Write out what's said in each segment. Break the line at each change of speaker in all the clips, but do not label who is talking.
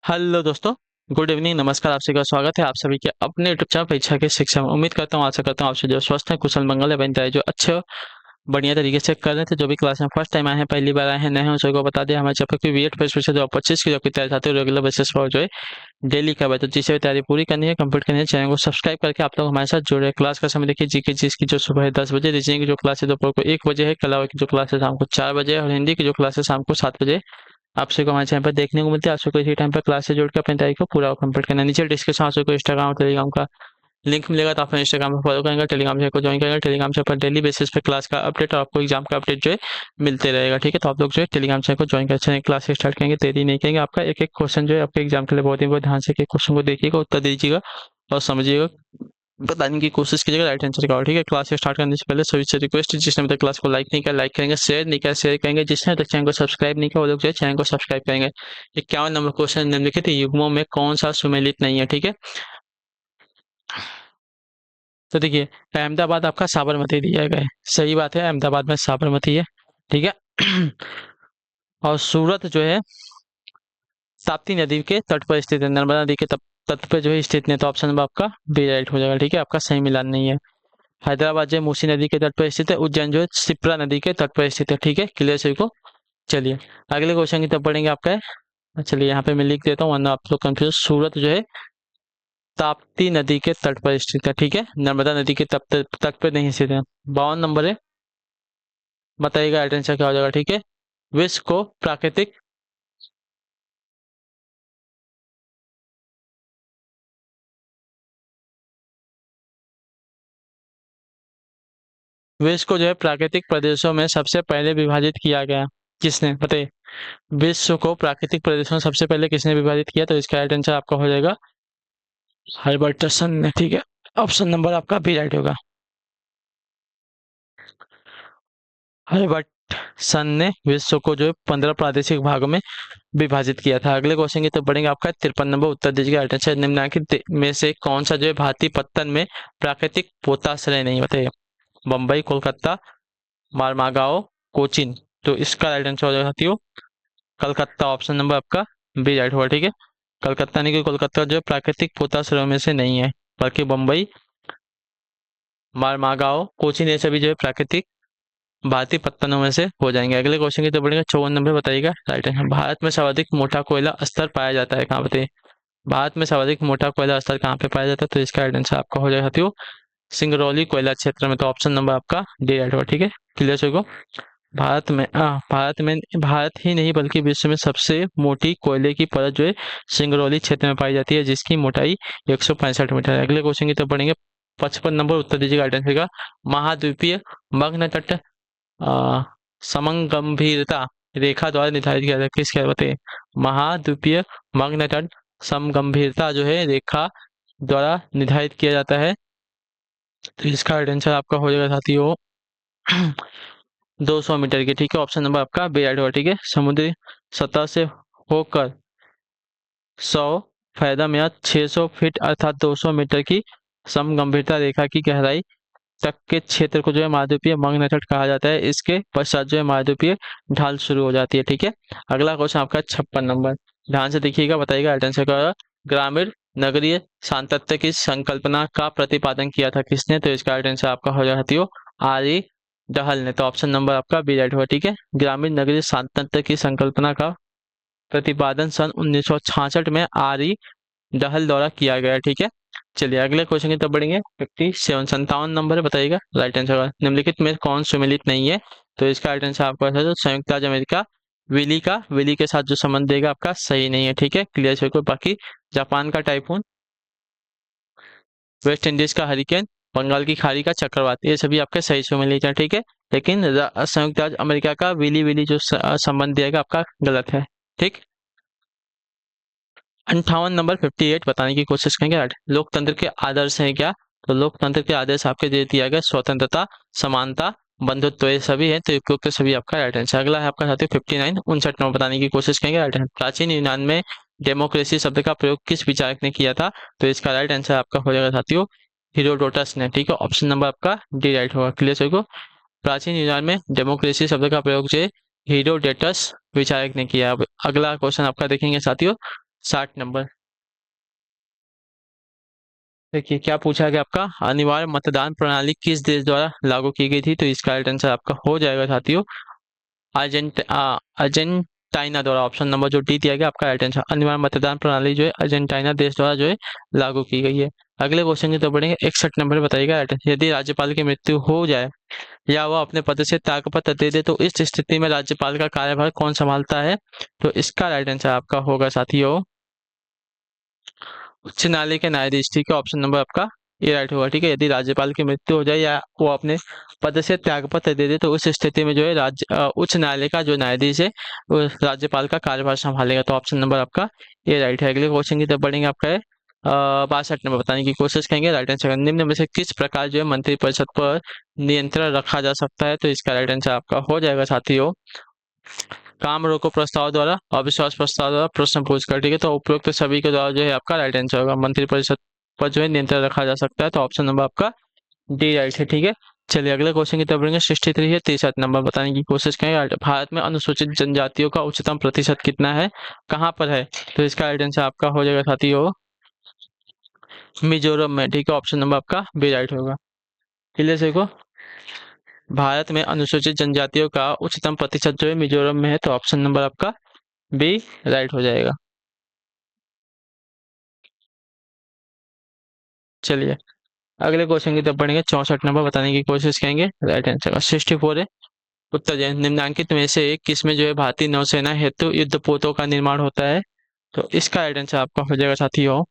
Hello दोस्तों। Good evening, नमस्कार। आप सभी का स्वागत है आप सभी के अपने यूट्यूब चैनल परीक्षा के शिक्षा में। उम्मीद करता हूँ, आशा करता हूँ आप सभी जो स्वस्थ हैं, कुशल मंगल है, बनता है जो अच्छे हो, बढ़िया तरीके से कर रहे थे। जो भी क्लास में फर्स्ट टाइम आए हैं, पहली बार आए हैं, नए हैं, उन सभी को बता दें हमारे चैनल की बीएड फर्स्ट परीक्षा 2025 की जो आपकी तैयारी चाहते हो रेगुलर बेसिस पर जो है डेली का बैच, तो जिसे भी तैयारी पूरी करनी है, कंप्लीट करनी है, चैनल को सब्सक्राइब करके आप लोग हमारे साथ जुड़े। क्लास का समय देखिए, जीके जीएस की जो सुबह है 10 बजे, रीजनिंग की जो क्लास है दोपहर को 1 बजे है, कला की जो क्लास है शाम को 4 बजे और हिंदी की जो क्लास है शाम को 7 बजे आप सभी को हमारे चैनल पर देखने को मिलती है। आप सभी को इसी टाइम पर क्लास से जोड़ के अपनी तैयारी को पूरा कंप्लीट करना है। नीचे डिस्क्रिप्शन आप सभी को इंस्टाग्राम और टेलीग्राम का लिंक मिलेगा, तो आप इंस्टाग्राम पर फॉलो करेंगे, टेलीग्राम चैनल को ज्वाइन करेंगे। टेलीग्राम चैनल पर डेली बेसिस पे क्लास का अपडेट और आपको एग्जाम का अपडेट जो है मिलते रहेगा। ठीक है, तो आप लोग जो है टेलीग्राम चैनल को ज्वाइन कर चैनल क्लास स्टार्ट करेंगे, देरी नहीं करेंगे। आपका एक एक क्वेश्चन जो है आपके एग्जाम के लिए बहुत ही बहुत ध्यान से एक क्वेश्चन को देखिएगा, उत्तर दीजिएगा और समझिएगा, बताने की कोशिश कीजिएगा, राइट आंसर का। ठीक है, क्लास स्टार्ट करने से पहले सभी से रिक्वेस्ट है, जिसने अभी तक क्लास को लाइक नहीं किया लाइक करेंगे, शेयर नहीं किया शेयर करेंगे, जिसने अभी तक चैनल को सब्सक्राइब नहीं किया वो लोग जो है चैनल को सब्सक्राइब करेंगे। 51 नंबर क्वेश्चन निम्नलिखित युग्मों में कौन सा सुमेलित नहीं है। ठीक है, तो देखिए, अहमदाबाद आपका साबरमती दिया गया है, सही बात है, अहमदाबाद में साबरमती है। ठीक है और सूरत जो है ताप्ती नदी के तट पर स्थित है, नर्मदा नदी के तट पर जो है स्थित नहीं है, तो ऑप्शन नंबर आपका बी राइट हो जाएगा। ठीक है, आपका सही मिलान नहीं है। हैदराबाद जो है मूसी नदी के तट पर स्थित है, उज्जैन जो है शिप्रा नदी के तट पर स्थित है। ठीक है, क्लियर सभी को। चलिए अगले क्वेश्चन की तरफ बढ़ेंगे आपका है। चलिए यहाँ पे मैं लिख देता हूँ वरना आप लोग कंफ्यूज। सूरत जो है ताप्ती नदी के तट पर स्थित है। ठीक है, नर्मदा नदी के तट पर नहीं स्थित है। 52 नंबर है, बताइएगा राइट आंसर क्या हो जाएगा। ठीक है, विश्व को प्राकृतिक विश्व को जो है प्राकृतिक प्रदेशों में सबसे पहले विभाजित किया गया, किसने बताइए। विश्व को प्राकृतिक प्रदेशों में सबसे पहले किसने विभाजित किया, तो इसका राइट आंसर आपका हो जाएगा हर्बर्टसन ने। ठीक है, ऑप्शन नंबर आपका बी राइट होगा। हर्बर्टसन ने विश्व को जो है 15 प्रादेशिक भागों में विभाजित किया था। अगले क्वेश्चन की तो बढ़ेंगे आपका 53 नंबर, उत्तर दीजिएगा राइट आंसर। निम्नलिखित में से कौन सा जो है भारतीय पत्तन में प्राकृतिक पोताश्रय नहीं, बताइए। बम्बई, कोलकाता, मारमागाओ, कोचीन, तो इसका राइट आंसर हो जाएगा साथियों कलकत्ता। ऑप्शन नंबर आपका बी राइट होगा। ठीक है, कलकत्ता नहीं, कि कोलकाता जो है प्राकृतिक पोताश्रयों में से नहीं है, बल्कि बम्बई, मारमागाओ, कोचीन ये सभी जो है प्राकृतिक भारतीय पत्तनों में से हो जाएंगे। अगले क्वेश्चन की तो बढ़ेगा 54 नंबर, बताइएगा राइट आंसर। भारत में सर्वाधिक मोटा कोयला स्तर पाया जाता है कहाँ, बताइए। भारत में सर्वाधिक मोटा कोयला स्तर कहाँ पे पाया जाता है, तो इसका राइट आंसर आपका हो जाएगा साथियों सिंगरौली कोयला क्षेत्र में, तो ऑप्शन नंबर आपका डी राइट होगा। ठीक है, क्लियर सभी को। भारत ही नहीं बल्कि विश्व में सबसे मोटी कोयले की परत जो है सिंगरौली क्षेत्र में पाई जाती है, जिसकी मोटाई 165 मीटर है। अगले क्वेश्चन की तरफ बढ़ेंगे। 55 नंबर, उत्तर दीजिएगा राइट आंसर का। महाद्वीपीय मग्न तट अ, समगंभीरता रेखा द्वारा निर्धारित किया जाता है, किस क्या बताइए। महाद्वीपीय मग्न तट समगंभीरता जो है रेखा द्वारा निर्धारित किया जाता है, तो इसका राइट आंसर आपका हो जाएगा साथियों 200 मीटर की। ठीक है, ऑप्शन नंबर आपका बी राइट होगा। ठीक है, समुद्री सतह से होकर 100 फायदा में 600 फीट अर्थात 200 मीटर की समगंभीरता रेखा की गहराई तक के क्षेत्र को जो है महाद्वीपीय मग्न तट कहा जाता है। इसके पश्चात जो है महाद्वीपीय ढाल शुरू हो जाती है। ठीक है, अगला क्वेश्चन आपका 56 नंबर, ध्यान से देखिएगा, बताइएगा राइट आंसर क्या होगा। ग्रामीण नगरीय सांतत्य की संकल्पना का प्रतिपादन किया था किसने, तो इसका राइट आंसर आपका हो जाएगा साथियों आर्य डहल ने, तो ऑप्शन नंबर आपका बी राइट होगा। ठीक है, ग्रामीण नगरीय सांतत्य की संकल्पना का प्रतिपादन सन 1966 में आर्य डहल द्वारा किया गया। ठीक है, चलिए अगले क्वेश्चन की तरफ बढ़ेंगे। 57 नंबर है, बताइएगा राइट आंसर होगा। निम्नलिखित में कौन सुमेलित नहीं है, तो इसका राइट आंसर आपका है संयुक्त राज्य अमेरिका विली के साथ जो संबंध देगा आपका सही नहीं है। ठीक है, क्लियर है को। बाकी जापान का टाइफून, वेस्ट इंडीज का हरिकेन, बंगाल की खाड़ी का चक्रवात, ये सभी आपके सही सुमेलित है। ठीक है, लेकिन संयुक्त राज्य अमेरिका का विली विली जो संबंध दिएगा आपका गलत है। ठीक, 58 नंबर 58 बताने की कोशिश करेंगे। लोकतंत्र के आदर्श हैं क्या, तो लोकतंत्र के आदर्श आपके दे दिया गया स्वतंत्रता, समानता, बंधुत्व, ये सभी है, तो उपयुक्त सभी आपका राइट आंसर। अगला है आपका साथी 59 59 बताने की कोशिश करेंगे। राइट आंसर, प्राचीन यूनान में डेमोक्रेसी शब्द का प्रयोग किस विचारक ने किया था, तो इसका राइट आंसर आपका हो जाएगा साथियों हीरोडोटस ने। ठीक है, ऑप्शन नंबर आपका डी राइट होगा। क्लियर सभी को। प्राचीन यूनान में डेमोक्रेसी शब्द का प्रयोग जो है हीरोडोटस विचारक ने किया। अब अगला क्वेश्चन आपका देखेंगे साथियों 60 नंबर। देखिए क्या पूछा गया आपका, अनिवार्य मतदान प्रणाली किस देश द्वारा लागू की गई थी, तो इसका राइट आंसर आपका हो जाएगा साथियों अर्जेंटाइना द्वारा। ऑप्शन नंबर जो डी दिया गया आपका राइट आंसर। अनिवार्य मतदान प्रणाली जो है अर्जेंटाइना देश द्वारा जो है लागू की गई है। अगले क्वेश्चन की तो बढ़ेंगे, 61 नंबर बताइएगा राइट आंसर। यदि राज्यपाल की मृत्यु हो जाए या वह अपने पद से त्यागपत्र दे दे तो इस स्थिति में राज्यपाल का कार्यभार कौन संभालता है, तो इसका राइट आंसर आपका होगा साथियों उच्च न्यायालय के न्यायाधीश। ठीक है, ऑप्शन नंबर आपका ए राइट होगा। ठीक है, यदि राज्यपाल की मृत्यु हो जाए या वो अपने पद से त्यागपत्र दे दे तो उस स्थिति में जो है उच्च न्यायालय का जो न्यायाधीश है वो राज्यपाल का कार्यभार संभालेगा। तो ऑप्शन नंबर आपका ए राइट है। अगले क्वेश्चन की तरफ बढ़ेंगे, आपका है 62 नंबर बताने की कोशिश करेंगे राइट आंसर। निम्न में से किस प्रकार जो है मंत्रिपरिषद पर नियंत्रण रखा जा सकता है, तो इसका राइट आंसर आपका हो जाएगा साथियों काम रोको प्रस्ताव द्वारा, अविश्वास प्रस्ताव द्वारा, प्रश्न पूछकर। ठीक है, तो उपरोक्त सभी के द्वारा जो है आपका राइट आंसर होगा। मंत्रिपरिषद पर जो है नियंत्रण रखा जा सकता है, तो ऑप्शन नंबर आपका डी राइट है। ठीक है, चलिए अगले क्वेश्चन की तरफ बढ़ेंगे। 63 है, 63 नंबर बताने की कोशिश करेंगे। भारत में अनुसूचित जनजातियों का उच्चतम प्रतिशत कितना है, कहाँ पर है, तो इसका राइट आंसर आपका हो जाएगा साथियों मिजोरम में। ठीक है, ऑप्शन नंबर आपका बी राइट होगा। क्लियर से को भारत में अनुसूचित जनजातियों का उच्चतम प्रतिशत जो है मिजोरम में है, तो ऑप्शन नंबर आपका बी राइट हो जाएगा। चलिए अगले क्वेश्चन की तरफ बढ़ेंगे। 64 नंबर बताने की कोशिश करेंगे राइट आंसर का। 64 है, उत्तर जय निम्नलिखित में से किसमें जो है भारतीय नौसेना हेतु युद्धपोतों का निर्माण होता है, तो इसका राइट आंसर आपका हो जाएगा साथियों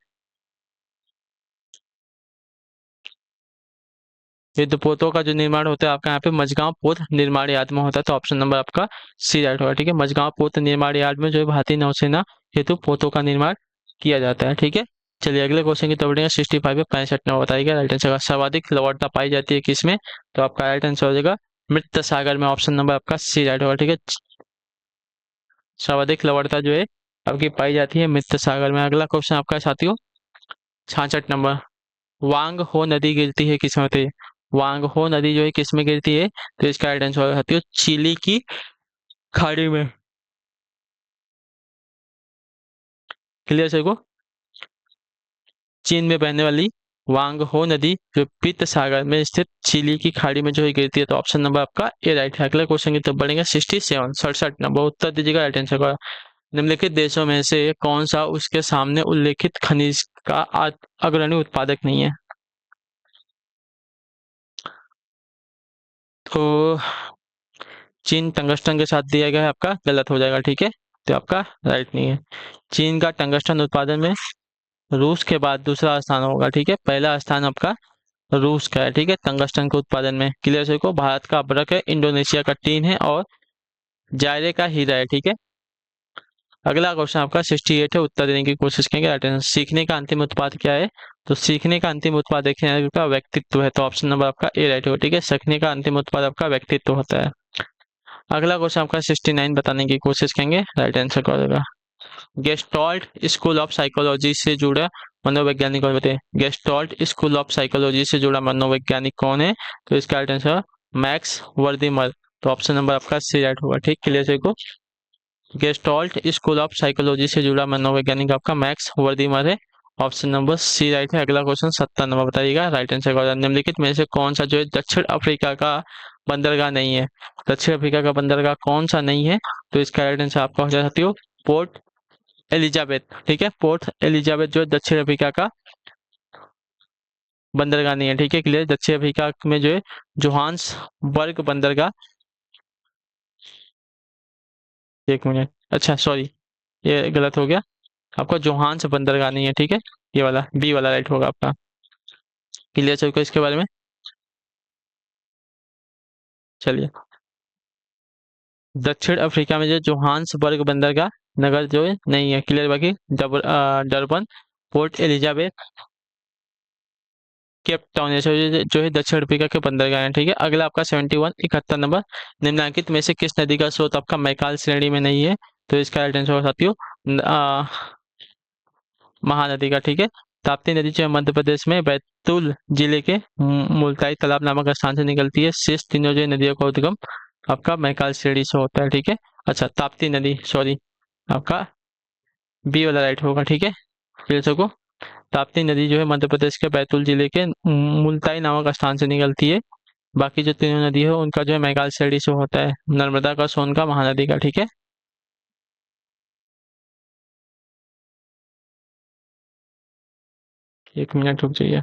युद्धपोतों का जो निर्माण होता है आपका यहाँ पे मझगांव पोत निर्माण यार्ड में होता है, तो ऑप्शन नंबर आपका सी राइट होगा। ठीक है, मझगांव पोत निर्माण यार्ड में जो है भारतीय नौसेना हेतु पोतों का निर्माण किया जाता है। ठीक है, चलिए अगले क्वेश्चन की तरफ बढ़ेंगे। 65 है, 65 नंबर बताइएगा राइट आंसर का। सर्वाधिक लवणता पाई जाती है किसमें, तो आपका राइट आंसर हो जाएगा मृत सागर में। ऑप्शन नंबर आपका सी राइट होगा। ठीक है, सर्वाधिक लवणता जो है आपकी पाई जाती है मृत सागर में। अगला क्वेश्चन आपका है साथियों 66 नंबर। वांग हो नदी गिरती है किसमें होती है, वांग हो नदी जो है किसमें गिरती है, तो इसका राइट आंसर होगा साथियों चिली की खाड़ी में। क्लियर सर को चीन में बहने वाली वांग हो नदी जो पीत सागर में स्थित चिली की खाड़ी में जो है गिरती है, तो ऑप्शन नंबर आपका ए राइट है। अगले क्वेश्चन की तरफ बढ़ेंगे। 67 67 नंबर उत्तर दीजिएगा राइट आंसर का। निम्नलिखित देशों में से कौन सा उसके सामने उल्लेखित खनिज का अग्रणी उत्पादक नहीं है, तो चीन टंगस्टन के साथ दिया गया है आपका गलत हो जाएगा। ठीक है, तो आपका राइट नहीं है। चीन का टंगस्टन उत्पादन में रूस के बाद दूसरा स्थान होगा। ठीक है, पहला स्थान आपका रूस का है। ठीक है, टंगस्टन के उत्पादन में। क्लियर से को भारत का अब्रक है, इंडोनेशिया का टीन है और जायरे का हीरा है। ठीक है, अगला क्वेश्चन आपका 68 है, उत्तर देने की कोशिश करेंगे। सीखने का अंतिम उत्पाद क्या है, तो सीखने का अंतिम उत्पाद देखने का व्यक्तित्व है, तो ऑप्शन नंबर आपका ए राइट होगा। ठीक है, सीखने का अंतिम उत्पाद आपका व्यक्तित्व होता है। अगला क्वेश्चन आपका 69 बताने की कोशिश करेंगे राइट आंसर क्या होगा। गेस्टॉल्ट स्कूल ऑफ साइकोलॉजी से जुड़ा मनोवैज्ञानिक कौन बताइए, गेस्टॉल्ट स्कूल ऑफ साइकोलॉजी से जुड़ा मनोवैज्ञानिक कौन है, तो इसका राइट आंसर मैक्स वर्दीमर, तो ऑप्शन नंबर आपका सी राइट होगा। ठीक, क्लियर से को गेस्टॉल्ट स्कूल ऑफ साइकोलॉजी से जुड़ा मनोवैज्ञानिक आपका मैक्स वर्दीमर है, ऑप्शन नंबर सी राइट है। अगला क्वेश्चन 70 नंबर बताइएगा राइट आंसर का। निम्नलिखित में से कौन सा जो है दक्षिण अफ्रीका का बंदरगाह नहीं है, दक्षिण अफ्रीका का बंदरगाह कौन सा नहीं है, तो इसका राइट आंसर आपका हो जाती हो पोर्ट एलिजाबेथ। ठीक है, पोर्ट एलिजाबेथ जो है दक्षिण अफ्रीका का बंदरगाह नहीं है। ठीक है, क्लियर। दक्षिण अफ्रीका में जो है जोहान्सबर्ग बंदरगाह, एक मिनट, अच्छा सॉरी ये गलत हो गया, आपका जोहान्स बंदरगाह नहीं है। ठीक है, ये वाला बी वाला राइट होगा आपका। क्लियर चल इसके बारे में। चलिए दक्षिण अफ्रीका में जो जोहान्सबर्ग बंदरगाह नगर जो है नहीं है। क्लियर। बाकी Durban, port Elizabeth, Cape Town ऐसे जो है दक्षिण अफ्रीका के बंदरगाह हैं। ठीक है, अगला आपका 71 71 नंबर। निम्नलिखित में से किस नदी का स्रोत आपका मैकाल श्रेणी में नहीं है, तो इसका राइट आंसर होगा साथियों महानदी का। ठीक है, ताप्ती नदी जो है मध्य प्रदेश में बैतूल जिले के मुल्ताई तालाब नामक स्थान से निकलती है। शेष तीनों जो है नदियों का उद्गम आपका मैकाल श्रेणी से होता है। ठीक है, अच्छा ताप्ती नदी सॉरी आपका बी वाला राइट होगा, ठीक है। फिर सको ताप्ती नदी जो है मध्य प्रदेश के बैतूल जिले के मुल्ताई नामक स्थान से निकलती है। बाकी जो तीनों नदी है उनका जो है मेघालयसड़ी से होता है, नर्मदा का, सोन का, महानदी का, ठीक है। एक मिनट रुक जाइए।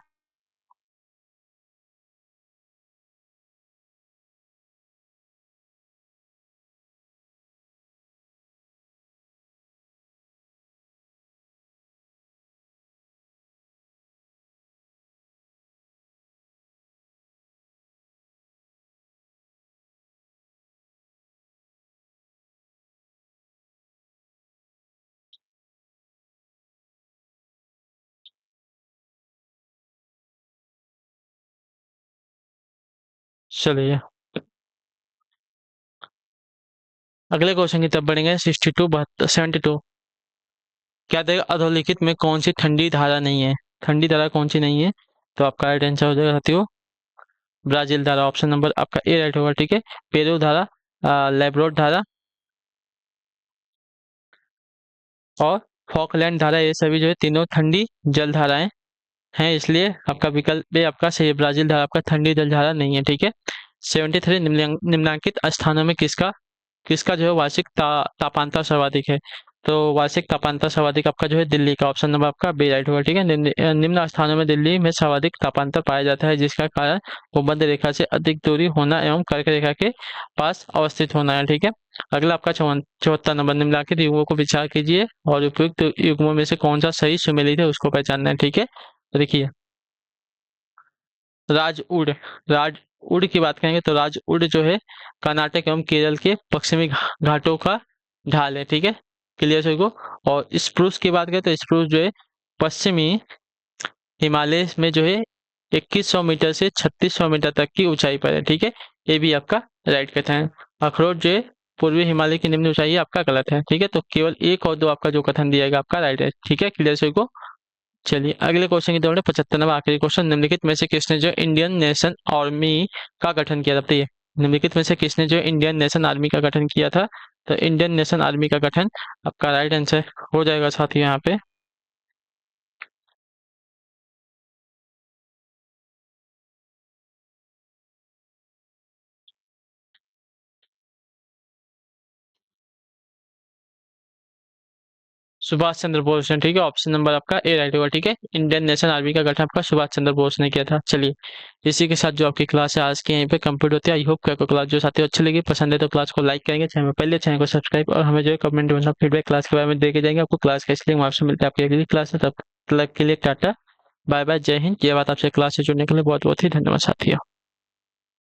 चलिए अगले क्वेश्चन की तरफ बढ़ेंगे। 62 72 72। क्या देगा अधोलिखित में कौन सी ठंडी धारा नहीं है? ठंडी धारा कौन सी नहीं है? तो आपका राइट आंसर हो जाएगा साथियों ब्राजील धारा। ऑप्शन नंबर आपका ए राइट होगा, ठीक है। पेरू धारा, लेब्रोड धारा और फॉकलैंड धारा, ये सभी जो है तीनों ठंडी जल धाराएं हैं, इसलिए आपका विकल्प ए आपका सही है। ब्राजील धारा आपका ठंडी जल धारा नहीं है, ठीक है। 73 निम्नलिखित स्थानों में किसका किसका जो है वार्षिक तापांतर सर्वाधिक है? तो वार्षिक तापांतर सर्वाधिक आपका जो है दिल्ली का। ऑप्शन नंबर आपका बी राइट होगा, ठीक है। निम्न स्थानों में दिल्ली में सर्वाधिक तापांतर पाया जाता है, जिसका कारण भूमध्य रेखा से अधिक दूरी होना एवं कर्क रेखा के पास अवस्थित होना है, ठीक है। अगला आपका 74 नंबर। निम्नलिखित युग्मों को विचार कीजिए और उपयुक्त युग्मों में से कौन सा सही सुमेलित है उसको पहचानना है, ठीक है। तो देखिए राजउड राजउड की बात करेंगे तो राजउड जो है कर्नाटक एवं केरल के पश्चिमी घाटों का ढाल है, ठीक है। क्लियर सभी को। और स्प्रूस की बात करें तो स्प्रूस जो है पश्चिमी हिमालय में जो है 2100 मीटर से 3600 मीटर तक की ऊंचाई पर है, ठीक है। ये भी आपका राइट कथन है। अखरोट जो है पूर्वी हिमालय की निम्न ऊंचाई है, आपका गलत है, ठीक है। तो केवल एक और दो आपका जो कथन दिया गया आपका राइट है, ठीक है। क्लियर सभी को। चलिए अगले क्वेश्चन की तरफ 75वां आखिरी क्वेश्चन। निम्नलिखित में से किसने जो इंडियन नेशन आर्मी का गठन किया था? बताइए निम्नलिखित में से किसने जो इंडियन नेशन आर्मी का गठन किया था? तो इंडियन नेशन आर्मी का गठन आपका राइट आंसर हो जाएगा साथियों यहाँ पे सुभाष चंद्र बोस ने, ठीक है। ऑप्शन नंबर आपका ए राइट होगा, ठीक है। इंडियन नेशनल आर्मी का गठन आपका सुभाष चंद्र बोस ने किया था। चलिए इसी के साथ जो आपकी क्लास है आज की यहीं पे कंप्लीट होती है। आई होप कि आपको क्लास जो साथियों अच्छी लगी, पसंद है तो क्लास को लाइक करेंगे, चैनल में पहले चैनल को सब्सक्राइब और हमें जो है कमेंट में फीडबैक क्लास के बारे में देके जाएंगे। आपको क्लास कैसी लगी आपसे मिलते हैं आपकी अगली क्लास है, तब तक के लिए टाटा बाय बाय, जय हिंद। ये बात आपसे क्लास से जुड़ने के लिए बहुत बहुत ही धन्यवाद साथियों।